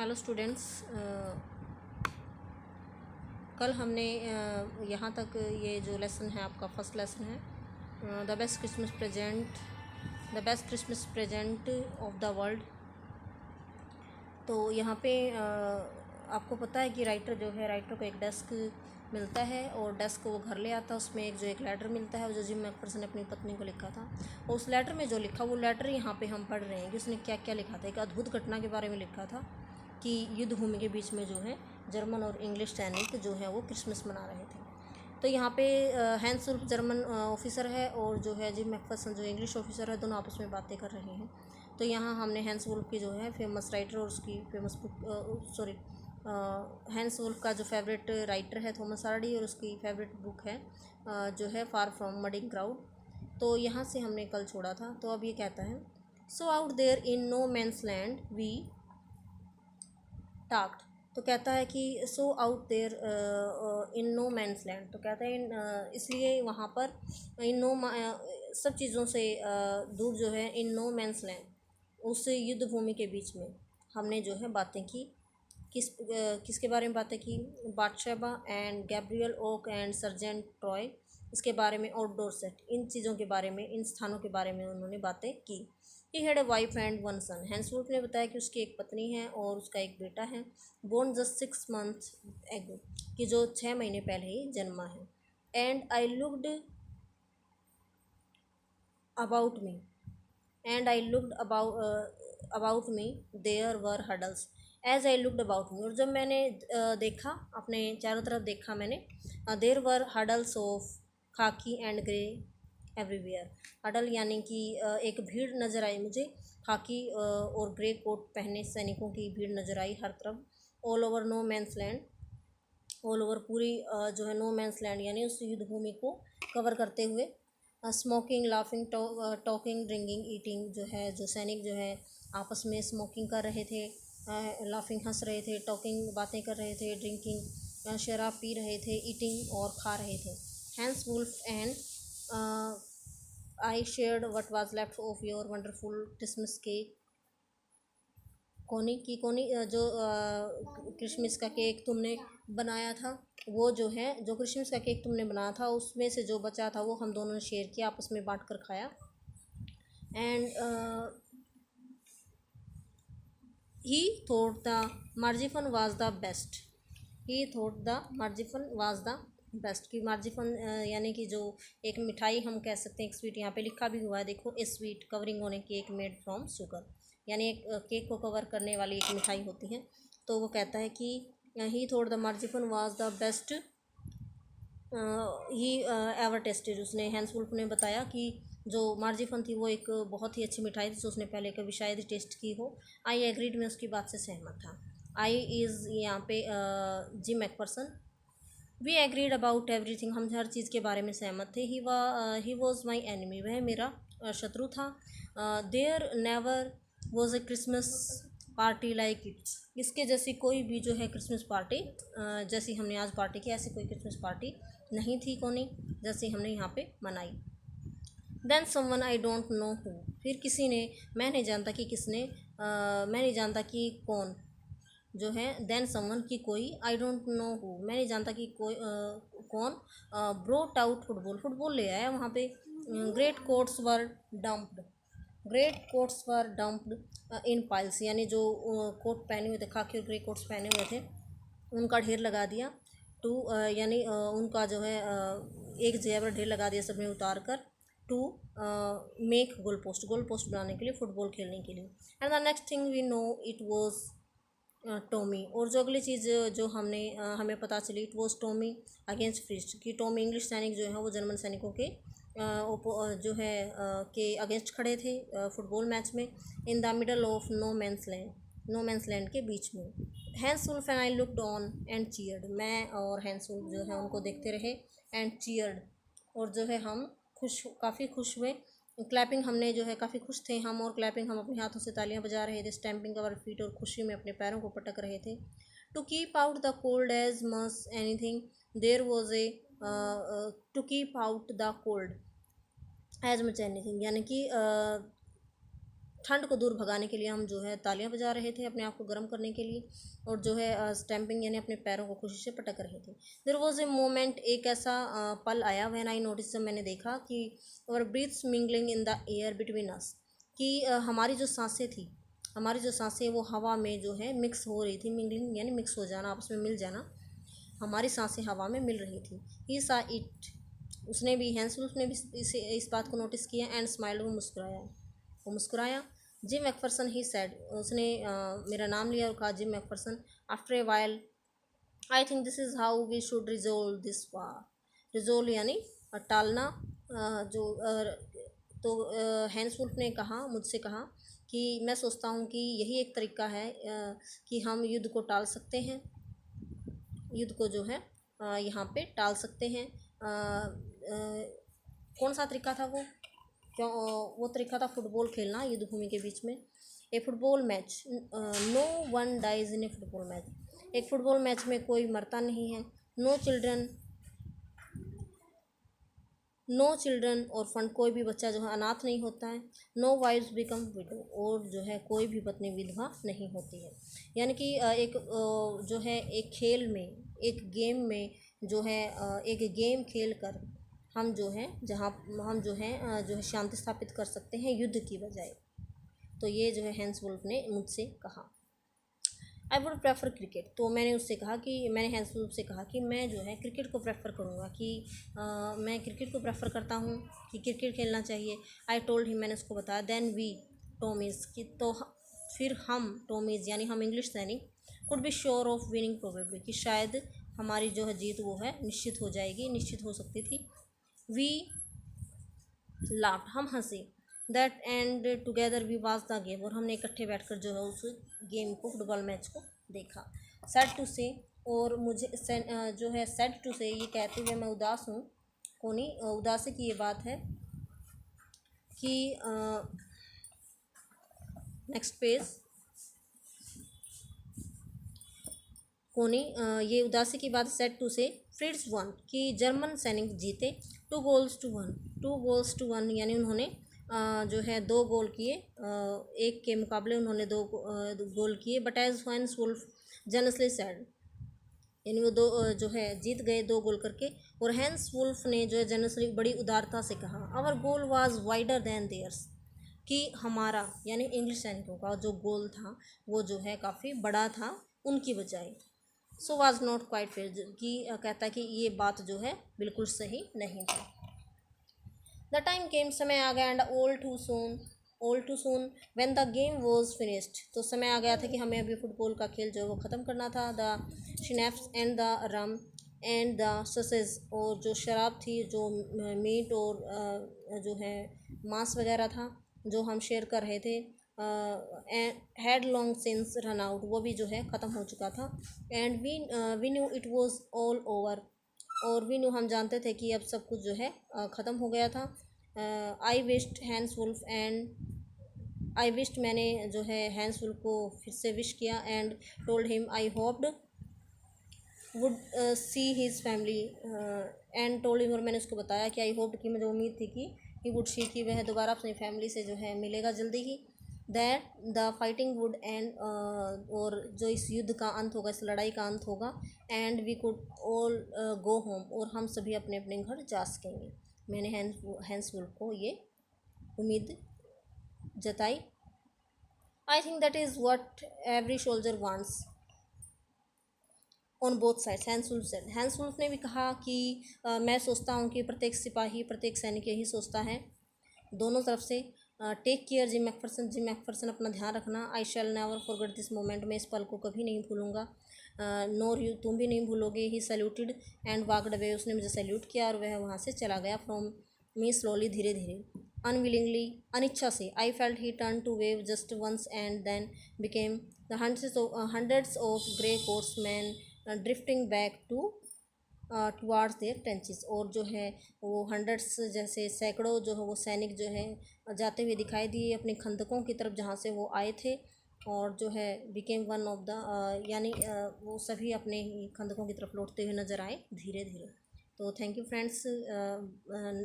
Hello students, कल हमने यहाँ तक ये जो लेसन है आपका फर्स्ट लेसन है the best Christmas present of the world. तो यहाँ पे आपको पता है कि राइटर को एक डेस्क मिलता है और डेस्क को वो घर ले आता है। उसमें एक लेटर मिलता है जो जिम मैकफर्सन ने अपनी पत्नी को लिखा था। और उस लेटर में जो लिखा वो लेटर यहाँ पे हम पढ़ रहे हैं कि उसने क्या क्या लिखा था। एक अद्भुत घटना के बारे में लिखा था कि युद्ध भूमि के बीच में जो है जर्मन और इंग्लिश सैनिक जो है वो क्रिसमस मना रहे थे। तो यहाँ पे हैंस वुल्फ जर्मन ऑफिसर है और जो है जिम मैकफर्सन जो इंग्लिश ऑफिसर है, दोनों आपस में बातें कर रहे हैं। तो यहाँ हमने हैंस वुल्फ की जो है फेमस राइटर और उसकी फेमस बुक हैंस वुल्फ का जो फेवरेट राइटर है थॉमस हार्डी और उसकी फेवरेट बुक है जो है फार फ्रॉम मडिंग क्राउड। तो यहाँ से हमने कल छोड़ा था। तो अब ये कहता है, so out there in no man's land we talked. तो कहता है कि so out there in no man's land. तो कहता है इसलिए वहाँ पर इन नो सब चीज़ों से दूर जो है इन नो मैंस लैंड उस युद्ध भूमि के बीच में हमने जो है बातें की। किसके बारे में बातें की? Bathsheba and Gabriel Oak and Sergeant Troy, इसके बारे में आउटडोर सेट, इन चीज़ों के बारे में, इन स्थानों के बारे में उन्होंने बातें की। He had a wife and one son. Hans Wolf ने बताया कि उसकी एक पत्नी है और उसका एक बेटा है। बोर्न जस्ट 6 months एगो, कि जो 6 महीने पहले ही जन्मा है। And I looked about me about me there were huddles as I looked about me. और जब मैंने देखा, अपने चारों तरफ देखा मैंने, there were huddles of khaki and grey everywhere. Huddle यानी कि एक भीड़ नज़र आई मुझे, खाकी और ग्रे कोट पहने सैनिकों की भीड़ नज़र आई हर तरफ। All over no man's land, all over पूरी जो है नो मैंस लैंड यानी उस युद्ध भूमि को कवर करते हुए। Smoking, laughing, talking, drinking, eating, जो है जो सैनिक जो है आपस में स्मोकिंग कर रहे थे, लाफिंग हंस रहे थे, टॉकिंग बातें कर रहे थे, ड्रिंकिंग शराब पी रहे थे, ईटिंग और खा रहे थे। Hans Wolf and I shared what was left of your wonderful Christmas cake. Connie जो क्रिसमस का केक तुमने बनाया था, वो जो है जो क्रिसमस का केक तुमने बनाया था उसमें से जो बचा था वो हम दोनों ने शेयर किया, आपस में बांट कर खाया। And he thought the marzipan was the best. He thought the marzipan was the best, कि मार्जिफन यानी कि जो एक मिठाई हम कह सकते हैं, एक स्वीट, यहाँ पे लिखा भी हुआ है देखो, ए sweet covering on A cake made from sugar, यानी एक केक को कवर करने वाली एक मिठाई होती है। तो वो कहता है कि he thought the marzipan was the best he ever tasted. उसने हैंस वुल्फ ने बताया कि जो मार्जिफन थी वो एक बहुत ही अच्छी मिठाई थी जो उसने पहले कभी शायद ही टेस्ट की हो। आई एग्रीड, में उसकी बात से सहमत था। आई इज़ यहाँ पे Jim McPherson. We agreed about everything, हम हर चीज़ के बारे में सहमत थे। ही वॉज माई एनिमी, वह मेरा शत्रु था। There never was a Christmas party like it's, इसके जैसी कोई भी जो है क्रिसमस पार्टी जैसी हमने आज पार्टी की, ऐसी कोई क्रिसमस पार्टी नहीं थी कोनी जैसी हमने यहाँ पे मनाई। Then someone I don't know who, फिर किसी ने, मैं नहीं जानता कि किसने, मैं नहीं जानता कि कौन जो है, देन समवन की कोई, आई डोंट नो हु मैं नहीं जानता कि कोई कौन, ब्रोट आउट फुटबॉल ले आया वहाँ पे। ग्रेट कोट्स वर डम्प्ड इन पाइल्स, यानी जो कोट पहने हुए थे, खाकी और ग्रे कोट्स पहने हुए थे, उनका ढेर लगा दिया। टू यानी उनका जो है एक जगह पर ढेर लगा दिया सबने उतार कर। टू मेक गोल पोस्ट बनाने के लिए, फुटबॉल खेलने के लिए। And the next thing we know it was Tommy, और जो अगली चीज़ जो हमें पता चली, it was Tommy against Fritz, कि टॉमी इंग्लिश सैनिक जो है वो जर्मन सैनिकों के जो है के अगेंस्ट खड़े थे फुटबॉल मैच में। In the middle of no man's land के बीच में। Hans Wolf and I looked on and cheered, मैं और हैंस वुल्फ जो है उनको देखते रहे। एंड चीयर्ड, और जो है हम काफ़ी खुश हुए। क्लैपिंग, हमने जो है काफ़ी खुश थे हम, और क्लैपिंग, हम अपने हाथों से तालियां बजा रहे थे। स्टैम्पिंग अवर फीट, और खुशी में अपने पैरों को पटक रहे थे। To keep out the cold as much anything there was a, to keep out the cold as much anything, यानी कि ठंड को दूर भगाने के लिए हम जो है तालियां बजा रहे थे अपने आप को गर्म करने के लिए, और जो है स्टैम्पिंग यानी अपने पैरों को खुशी से पटक रहे थे। देयर वॉज ए मोमेंट, एक ऐसा पल आया, व्हेन आई नोटिस, जब मैंने देखा कि और breaths mingling in the air between us, कि हमारी जो सांसें थी, हमारी जो सांसें वो हवा में जो है मिक्स हो रही थी। मिंगलिंग यानी मिक्स हो जाना, आपस में मिल जाना, हमारी सांसें हवा में मिल रही थी। ही सा इट, उसने भी, हैंस वुल्फ ने भी इस बात को नोटिस किया। एंड स्माइल्ड, वो मुस्कुराया। जिम मैकफरसन ही सेड, उसने मेरा नाम लिया और कहा Jim McPherson. After a while I think this is how we should resolve this war. Resolve यानी टालना। तो हैंस वुल्फ ने कहा, मुझसे कहा कि मैं सोचता हूँ कि यही एक तरीका है कि हम युद्ध को टाल सकते हैं, युद्ध को जो है यहाँ पे टाल सकते हैं। कौन सा तरीका था वो? क्यों? वो तरीका था फुटबॉल खेलना युद्ध भूमि के बीच में। A football match, no one dies in a football match, एक फुटबॉल मैच में कोई मरता नहीं है। नो चिल्ड्रन और फंड, कोई भी बच्चा जो है अनाथ नहीं होता है। नो वाइव्स बिकम विडो, और जो है कोई भी पत्नी विधवा नहीं होती है। यानी कि एक जो है एक खेल में, एक गेम में जो है एक गेम खेल कर हम जो है, जहाँ हम जो है शांति स्थापित कर सकते हैं युद्ध की बजाय। तो ये जो है हैंस वुल्फ ने मुझसे कहा। आई वुड प्रेफर क्रिकेट, तो मैंने उससे कहा कि, मैंने हैंस वुल्फ से कहा कि मैं जो है क्रिकेट को प्रेफर करूँगा, कि मैं क्रिकेट को प्रेफर करता हूँ, कि क्रिकेट खेलना चाहिए। आई टोल्ड हिम, मैंने उसको बताया। देन वी टॉमीज़, कि तो फिर हम टॉमीज़ यानी हम इंग्लिश सैनिक, could be sure of winning probably, कि शायद हमारी जो है जीत वो है निश्चित हो जाएगी, निश्चित हो सकती थी। वी लाफ्ड, हम हंसे। That and together we watch the game, और हमने इकट्ठे बैठकर जो है उस गेम को, फुटबॉल मैच को देखा। सैड टू से, और मुझे जो है सैड टू से, ये कहते हुए मैं उदास हूँ। कोनी, उदासी की ये बात है कि नेक्स्ट पेज, कोनी, ये उदासी की बात सेट टू से। फ्रिट्ज वन, कि जर्मन सैनिक जीते। 2 गोल्स टू 1 यानी उन्होंने जो है 2 गोल किए, एक के मुकाबले उन्होंने 2 गोल किए। But as Hans Wolf generously said, यानी वो जो है जीत गए 2 गोल करके। और हैंस वुल्फ ने जो है जनरसली बड़ी उदारता से कहा, our goal was wider than theirs, कि हमारा यानी इंग्लिश सैनिकों का जो गोल था वो जो है काफ़ी बड़ा था उनकी बजाय। So was not quite fair, कि कहता है कि ये बात जो है बिल्कुल सही नहीं थी। द टाइम केम, समय आ गया। And all too soon when the game was finished, तो समय आ गया था कि हमें अभी फुटबॉल का खेल जो है वो ख़त्म करना था। The schnapps and the rum and the sausage, और जो शराब थी, जो मीट और जो है मांस वगैरह था जो हम शेयर कर रहे थे, had long since run out, वो भी जो है ख़त्म हो चुका था। And we knew it was all over, और वी न्यू, हम जानते थे कि अब सब कुछ जो है ख़त्म हो गया था। I wished Hans Wolf and I wished, मैंने जो है हैंस वुल्फ को फिर से विश किया। And told him I hoped would see his family, and told him, और मैंने उसको बताया कि आई होप्ड, कि मुझे उम्मीद थी कि ही वुड सी, कि वह दोबारा अपनी फैमिली से जो है मिलेगा जल्दी ही। That the fighting would end, और जो इस युद्ध का अंत होगा, इस लड़ाई का अंत होगा। And we could all go home, और हम सभी अपने अपने घर जा सकेंगे। मैंने हैंस वुल्फ को ये उम्मीद जताई। I think that is what every soldier wants on both sides, Hans Wolf said. Hans Wolf ने भी कहा कि मैं सोचता हूँ कि प्रत्येक सिपाही, प्रत्येक सैनिक यही सोचता है, दोनों तरफ से। टेक केयर जिम मैकफरसन, अपना ध्यान रखना। I shall never forget this moment, मैं इस पल को कभी नहीं भूलूंगा। नोर यू, तुम भी नहीं भूलोगे। ही सैल्यूटेड एंड वॉकड अवे, उसने मुझे सैल्यूट किया और वह वहाँ से चला गया। फ्रॉम मी स्लोली, धीरे धीरे। अनविलिंगली, अनिच्छा से। I felt he turn to wave just once and then became the hundreds of grey course man drifting back towards their trenches, और जो है वो हंड्रेड्स, जैसे सैकड़ों जो है वो सैनिक जो है जाते हुए दिखाई दिए अपने खंदकों की तरफ जहाँ से वो आए थे। और जो है बिकेम वन ऑफ द, यानी वो सभी अपने ही खंदकों की तरफ लौटते हुए नज़र आए धीरे धीरे। तो थैंक यू फ्रेंड्स,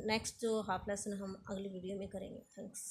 नेक्स्ट जो हाफ लेसन हम अगली वीडियो में करेंगे। थैंक्स।